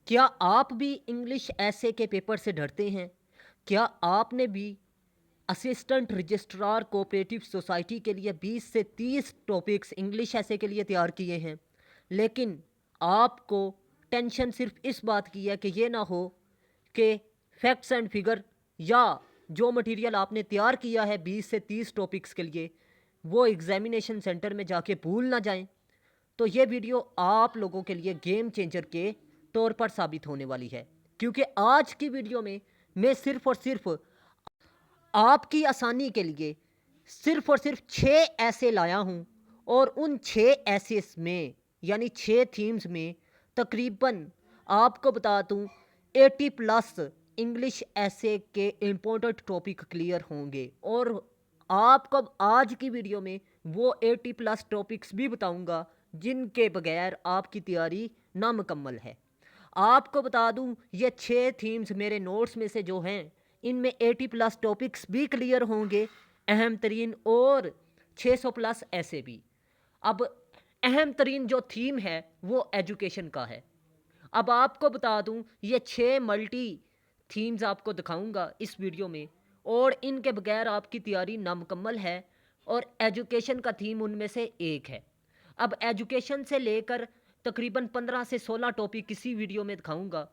क्या आप भी इंग्लिश ऐसे के पेपर से डरते हैं? क्या आपने भी असिस्टेंट रजिस्ट्रार कोऑपरेटिव सोसाइटी के लिए 20 से 30 टॉपिक्स इंग्लिश ऐसे के लिए तैयार किए हैं, लेकिन आपको टेंशन सिर्फ इस बात की है कि ये ना हो कि फैक्ट्स एंड फिगर या जो मटेरियल आपने तैयार किया है 20 से 30 टॉपिक्स के लिए वो एग्जामिनेशन सेंटर में जाके भूल ना जाएं? तो ये वीडियो आप लोगों के लिए गेम चेंजर के तौर पर साबित होने वाली है, क्योंकि आज की वीडियो में मैं सिर्फ और सिर्फ आपकी आसानी के लिए सिर्फ और सिर्फ 6 ऐसे लाया हूँ, और उन 6 ऐसे में यानी 6 थीम्स में तकरीबन आपको बता दूँ 80 प्लस इंग्लिश ऐसे के इम्पोर्टेंट टॉपिक क्लियर होंगे। और आपको आज की वीडियो में वो 80 प्लस टॉपिक्स भी बताऊंगा जिनके बगैर आपकी तैयारी नामुकम्मल है। आपको बता दूं ये 6 थीम्स मेरे नोट्स में से जो हैं इनमें 80 प्लस टॉपिक्स भी क्लियर होंगे, अहम तरीन, और 600 प्लस ऐसे भी। अब अहम तरीन जो थीम है वो एजुकेशन का है। अब आपको बता दूं ये 6 मल्टी थीम्स आपको दिखाऊंगा इस वीडियो में, और इनके बगैर आपकी तैयारी नामुकम्मल है, और एजुकेशन का थीम उनमें से एक है। अब एजुकेशन से लेकर तकरीबन 15 से 16 टॉपिक किसी वीडियो में दिखाऊंगा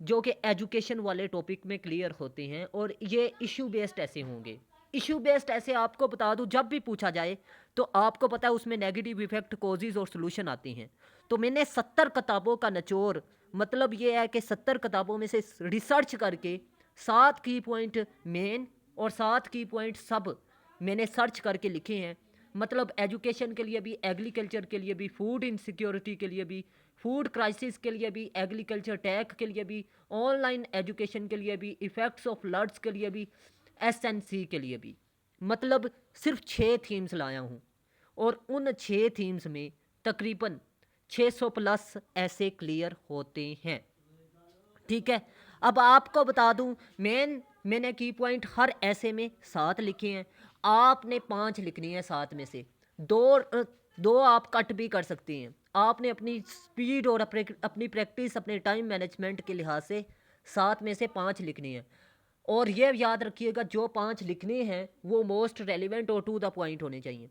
जो कि एजुकेशन वाले टॉपिक में क्लियर होते हैं, और ये इशू बेस्ड ऐसे होंगे। इशू बेस्ड ऐसे आपको बता दूं जब भी पूछा जाए तो आपको पता है उसमें नेगेटिव इफेक्ट, कॉजेज और सोल्यूशन आते हैं। तो मैंने 70 किताबों का निचोड़, मतलब ये है कि 70 किताबों में से रिसर्च करके 7 की पॉइंट मेन और 7 की पॉइंट सब मैंने सर्च करके लिखे हैं। मतलब एजुकेशन के लिए भी, एग्रीकल्चर के लिए भी, फूड इनसिक्योरिटी के लिए भी, फूड क्राइसिस के लिए भी, एग्रीकल्चर टैक के लिए भी, ऑनलाइन एजुकेशन के लिए भी, इफ़ेक्ट्स ऑफ फ्लड्स के लिए भी, एसएनसी के लिए भी। मतलब सिर्फ 6 थीम्स लाया हूँ, और उन 6 थीम्स में तकरीबन 600 प्लस ऐसे क्लियर होते हैं। ठीक है। अब आपको बता दूं मैंने की पॉइंट हर ऐसे में 7 लिखे हैं। आपने 5 लिखनी है 7 में से। दो आप कट भी कर सकते हैं। आपने अपनी स्पीड और अपनी प्रैक्टिस, अपने टाइम मैनेजमेंट के लिहाज से 7 में से 5 लिखनी है। और ये याद रखिएगा जो 5 लिखने हैं वो मोस्ट रेलिवेंट और टू द पॉइंट होने चाहिए।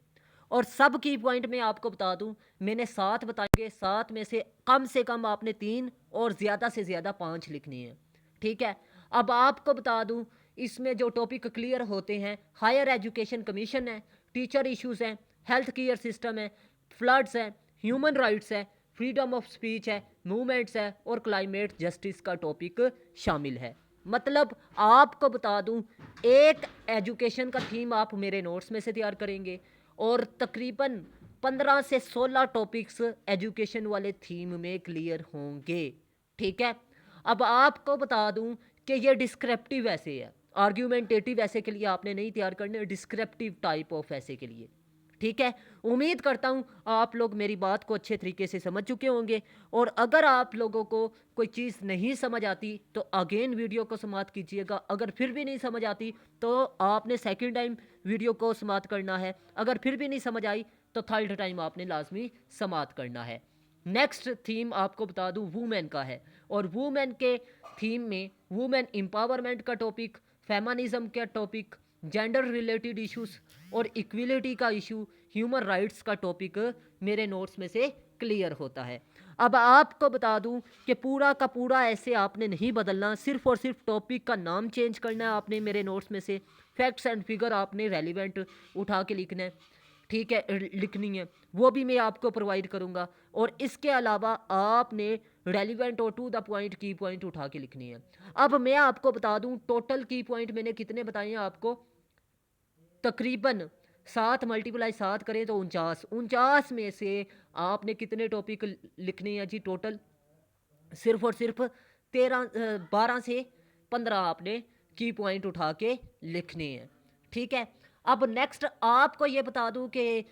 और सब की पॉइंट में आपको बता दूं मैंने 7 बताएंगे, 7 में से कम आपने 3 और ज़्यादा से ज़्यादा 5 लिखनी है। ठीक है। अब आपको बता दूं इसमें जो टॉपिक क्लियर होते हैं, हायर एजुकेशन कमीशन है, टीचर इश्यूज़ हैं, हेल्थ केयर सिस्टम है, फ्लड्स है, ह्यूमन राइट्स है, फ्रीडम ऑफ स्पीच है, मूवमेंट्स है, और क्लाइमेट जस्टिस का टॉपिक शामिल है। मतलब आपको बता दूं एक एजुकेशन का थीम आप मेरे नोट्स में से तैयार करेंगे, और तकरीबन 15 से 16 टॉपिक्स एजुकेशन वाले थीम में क्लियर होंगे। ठीक है। अब आपको बता दूं कि ये डिस्क्रिप्टिव ऐसे है, आर्ग्यूमेंटेटिव ऐसे के लिए आपने नहीं तैयार करने, डिस्क्रिप्टिव टाइप ऑफ ऐसे के लिए। ठीक है। उम्मीद करता हूँ आप लोग मेरी बात को अच्छे तरीके से समझ चुके होंगे, और अगर आप लोगों को कोई चीज़ नहीं समझ आती तो अगेन वीडियो को समाप्त कीजिएगा। अगर फिर भी नहीं समझ आती तो आपने सेकंड टाइम वीडियो को समाप्त करना है। अगर फिर भी नहीं समझ आई तो थर्ड टाइम आपने लाजमी समाप्त करना है। नेक्स्ट थीम आपको बता दूं वुमेन का है, और वुमेन के थीम में वुमेन एम्पावरमेंट का टॉपिक, फेमिनिज्म का टॉपिक, जेंडर रिलेटेड इश्यूज और इक्विलिटी का इशू, ह्यूमन राइट्स का टॉपिक मेरे नोट्स में से क्लियर होता है। अब आपको बता दूं कि पूरा का पूरा ऐसे आपने नहीं बदलना, सिर्फ और सिर्फ टॉपिक का नाम चेंज करना है आपने मेरे नोट्स में से। फैक्ट्स एंड फिगर आपने रेलिवेंट उठा के लिखना है। ठीक है, लिखनी है, वो भी मैं आपको प्रोवाइड करूँगा। और इसके अलावा आपने रेलिवेंट और टू द पॉइंट की पॉइंट उठा के लिखनी है। अब मैं आपको बता दूं टोटल की पॉइंट मैंने कितने बताए हैं आपको, तकरीबन 7 मल्टीप्लाई 7 करें तो 49 में से आपने कितने टॉपिक लिखने हैं जी टोटल, सिर्फ और सिर्फ 12 से 15 आपने की पॉइंट उठा के लिखने हैं। ठीक है। अब नेक्स्ट आपको ये बता दूं कि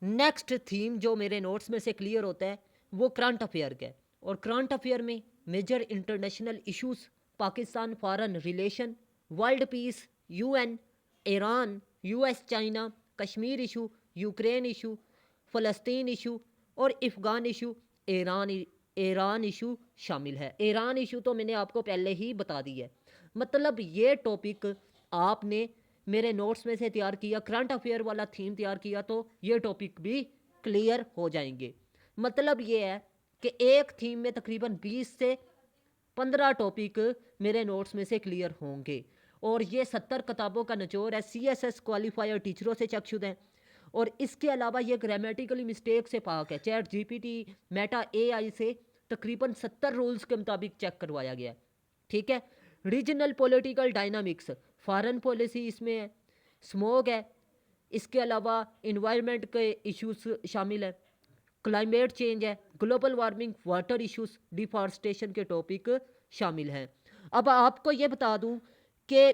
नेक्स्ट थीम जो मेरे नोट्स में से क्लियर होता है वो करंट अफेयर का है, और करंट अफेयर में major international issues, Pakistan foreign relation, world peace, UN, Iran, US China, Kashmir issue, Ukraine issue, फ़लस्तीन इशू और Afghan issue, Iran Iran issue शामिल है। ईरान इशू तो मैंने आपको पहले ही बता दी है। मतलब ये टॉपिक आपने मेरे नोट्स में से तैयार किया, करंट अफेयर वाला थीम तैयार किया, तो ये टॉपिक भी क्लियर हो जाएंगे। मतलब ये है कि एक थीम में तकरीबन 20 से 15 टॉपिक मेरे नोट्स में से क्लियर होंगे। और ये 70 किताबों का निचोड़ है, CSS क्वालिफायर टीचरों से चेकशुदा है। और इसके अलावा ये ग्रामेटिकली मिस्टेक से पाक है। चैट GPT, मेटा AI से तकरीबन 70 रूल्स के मुताबिक चेक करवाया गया है। ठीक है। Regional political dynamics, foreign policy इसमें है, स्मोक है, इसके अलावा इन्वायरमेंट के इश्यूज शामिल है, क्लाइमेट चेंज है, global warming, water issues, deforestation के टॉपिक शामिल हैं। अब आपको ये बता दूं कि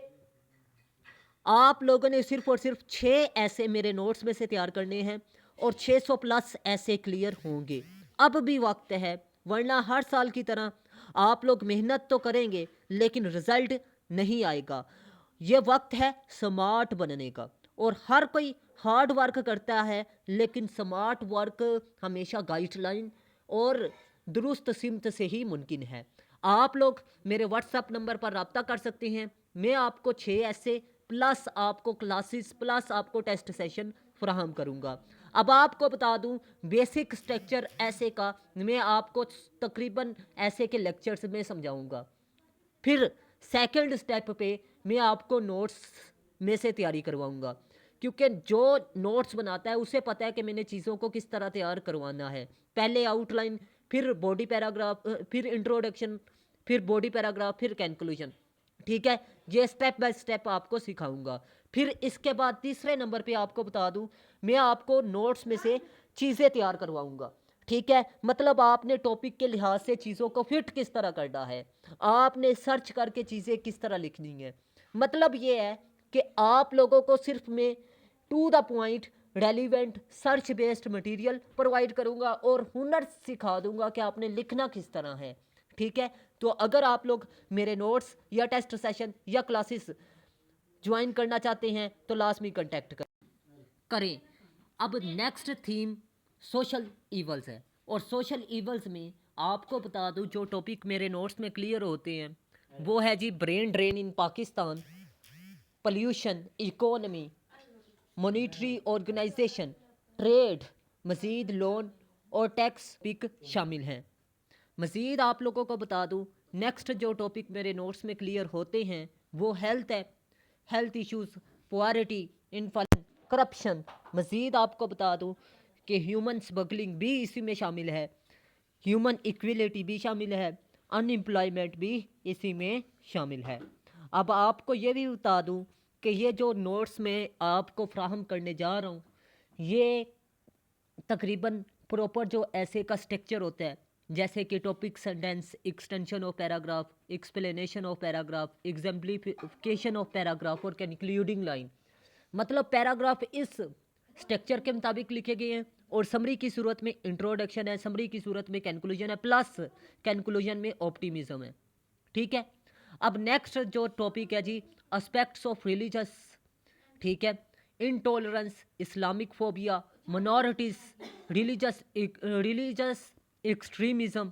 आप लोगों ने सिर्फ और सिर्फ 6 ऐसे मेरे नोट्स में से तैयार करने हैं और 600 प्लस ऐसे क्लियर होंगे। अब भी वक्त है, वरना हर साल की तरह आप लोग मेहनत तो करेंगे लेकिन रिजल्ट नहीं आएगा। ये वक्त है स्मार्ट बनने का, और हर कोई हार्ड वर्क करता है लेकिन स्मार्ट वर्क हमेशा गाइडलाइन और दुरुस्त सिमत से ही मुमकिन है। आप लोग मेरे व्हाट्सएप नंबर पर रब्ता कर सकते हैं। मैं आपको 6 ऐसे प्लस आपको क्लासेस प्लस आपको टेस्ट सेशन फ्राहम करूंगा। अब आपको बता दूं, बेसिक स्ट्रक्चर ऐसे का मैं आपको तकरीबन ऐसे के लेक्चर्स में समझाऊंगा। फिर सेकंड स्टेप पे मैं आपको नोट्स में से तैयारी करवाऊंगा, क्योंकि जो नोट्स बनाता है उसे पता है कि मैंने चीज़ों को किस तरह तैयार करवाना है। पहले आउटलाइन, फिर बॉडी पैराग्राफ, फिर इंट्रोडक्शन, फिर बॉडी पैराग्राफ, फिर कंक्लूजन। ठीक है, ये स्टेप बाय स्टेप आपको सिखाऊंगा। फिर इसके बाद तीसरे नंबर पे आपको बता दूं, मैं आपको नोट्स में से चीज़ें तैयार करवाऊंगा। ठीक है, मतलब आपने टॉपिक के लिहाज से चीज़ों को फिट किस तरह करना है, आपने सर्च करके चीज़ें किस तरह लिखनी है। मतलब ये है कि आप लोगों को सिर्फ मैं to the point relevant search based material provide करूंगा और हुनर सिखा दूंगा कि आपने लिखना किस तरह है। ठीक है, तो अगर आप लोग मेरे नोट्स या टेस्ट सेशन या क्लासेस ज्वाइन करना चाहते हैं तो लाजमी कांटेक्ट करें। अब नेक्स्ट थीम सोशल ईवल्स है, और सोशल ईवल्स में आपको बता दूं जो टॉपिक मेरे नोट्स में क्लियर होते हैं वो है जी brain drain in Pakistan, pollution, economy, monetary organisation, trade, मज़ीद लोन और टैक्स पिक शामिल हैं। मज़ीद आप लोगों को बता दूं, नेक्स्ट जो टॉपिक मेरे नोट्स में क्लियर होते हैं वो हेल्थ है, health issues, poverty, inflation, corruption. मज़ीद आपको बता दूं कि ह्यूमन स्मगलिंग भी इसी में शामिल है, ह्यूमन इक्वलिटी भी शामिल है, अनएम्प्लॉयमेंट भी इसी में शामिल है। अब आपको ये भी बता दूं कि ये जो नोट्स में आपको फ्राहम करने जा रहा हूँ, ये तकरीबन प्रॉपर जो ऐसे का स्ट्रक्चर होता है, जैसे कि topic, sentence, extension of paragraph, explanation of paragraph, exemplification of paragraph और कंक्लूडिंग लाइन। मतलब पैराग्राफ इस स्ट्रक्चर के मुताबिक लिखे गए हैं, और समरी की सूरत में इंट्रोडक्शन है, समरी की सूरत में कंक्लूजन है, प्लस कंक्लूजन में ऑप्टिमिज्म है। ठीक है, अब नेक्स्ट जो टॉपिक है जी, एस्पेक्ट्स ऑफ रिलीजियस। ठीक है, intolerance, Islamic phobia, minorities, religious extremism,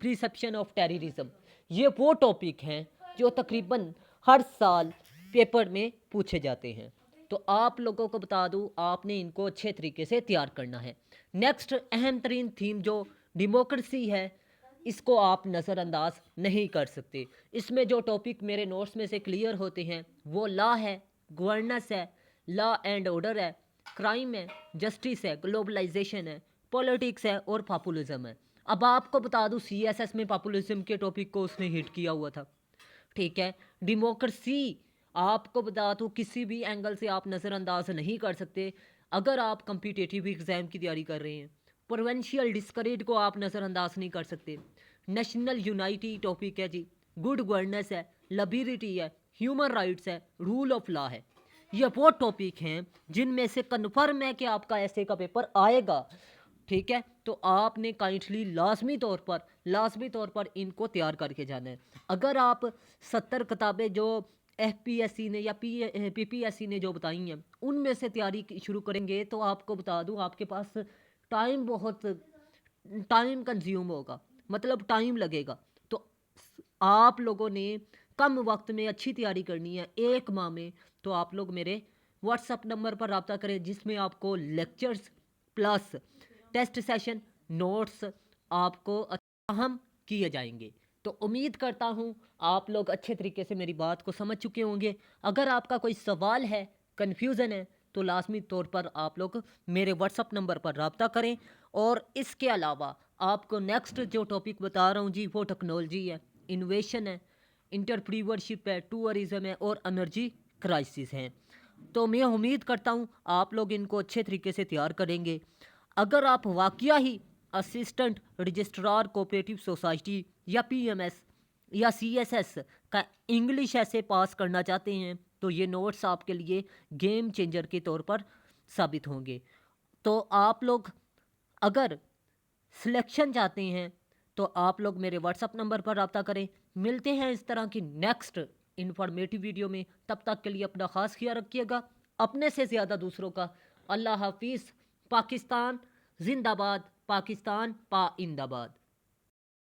perception of terrorism. ये वो टॉपिक हैं जो तकरीबन हर साल पेपर में पूछे जाते हैं। तो आप लोगों को बता दूं, आपने इनको अच्छे तरीके से तैयार करना है। नेक्स्ट अहम तरीन थीम जो डेमोक्रेसी है, इसको आप नज़रअंदाज नहीं कर सकते। इसमें जो टॉपिक मेरे नोट्स में से क्लियर होते हैं वो लॉ है, गवर्नेंस है, लॉ एंड ऑर्डर है, क्राइम है, जस्टिस है, ग्लोबलाइजेशन है, पॉलिटिक्स है और पॉपुलिज्म है। अब आपको बता दूं, CSS में पॉपुलिज्म के टॉपिक को उसने हिट किया हुआ था। ठीक है, डेमोक्रेसी आपको बता दूं किसी भी एंगल से आप नज़रअंदाज नहीं कर सकते। अगर आप कम्पिटिटिव एग्ज़ाम की तैयारी कर रहे हैं, प्रोविंशियल डिस्करेज को आप नज़रअंदाज नहीं कर सकते। नेशनल यूनाइटी टॉपिक है जी, गुड गवर्नेंस है, लिबर्टी है, ह्यूमन राइट्स है, रूल ऑफ लॉ है। ये वो टॉपिक हैं जिनमें से कन्फर्म है कि आपका ऐसे का पेपर आएगा। ठीक है, तो आपने काइंडली लाजमी तौर पर इनको तैयार करके जाना है। अगर आप 70 किताबें जो FPSC ने या PPSC ने जो बताई हैं उनमें से तैयारी शुरू करेंगे तो आपको बता दूं आपके पास टाइम बहुत टाइम कंज्यूम होगा। मतलब टाइम लगेगा। तो आप लोगों ने कम वक्त में अच्छी तैयारी करनी है 1 माह में, तो आप लोग मेरे व्हाट्सएप नंबर पर रब्ता करें, जिसमें आपको lectures plus test session notes आपको अहम किए जाएंगे। तो उम्मीद करता हूँ आप लोग अच्छे तरीके से मेरी बात को समझ चुके होंगे। अगर आपका कोई सवाल है, कन्फ्यूज़न है, तो लाजमी तौर पर आप लोग मेरे व्हाट्सअप नंबर पर रब्ता करें। और इसके अलावा आपको नेक्स्ट जो टॉपिक बता रहा हूँ जी, वो टेक्नोलॉजी है, इनोवेशन है, इंटरप्रीवरशिप है, टूरिज्म है और एनर्जी क्राइसिस हैं। तो मैं उम्मीद करता हूँ आप लोग इनको अच्छे तरीके से तैयार करेंगे। अगर आप वाकया ही असिस्टेंट रजिस्ट्रार कोऑपरेटिव सोसाइटी या पीएमएस या सीएसएस का इंग्लिश ऐसे पास करना चाहते हैं, तो ये नोट्स आपके लिए गेम चेंजर के तौर पर साबित होंगे। तो आप लोग अगर सिलेक्शन चाहते हैं, तो आप लोग मेरे व्हाट्सअप नंबर पर रब्ता करें। मिलते हैं इस तरह की नेक्स्ट इंफॉर्मेटिव वीडियो में। तब तक के लिए अपना ख़ास ख्याल रखिएगा, अपने से ज़्यादा दूसरों का। अल्लाह हाफिज़। पाकिस्तान जिंदाबाद, पाकिस्तान पाइंदाबाद।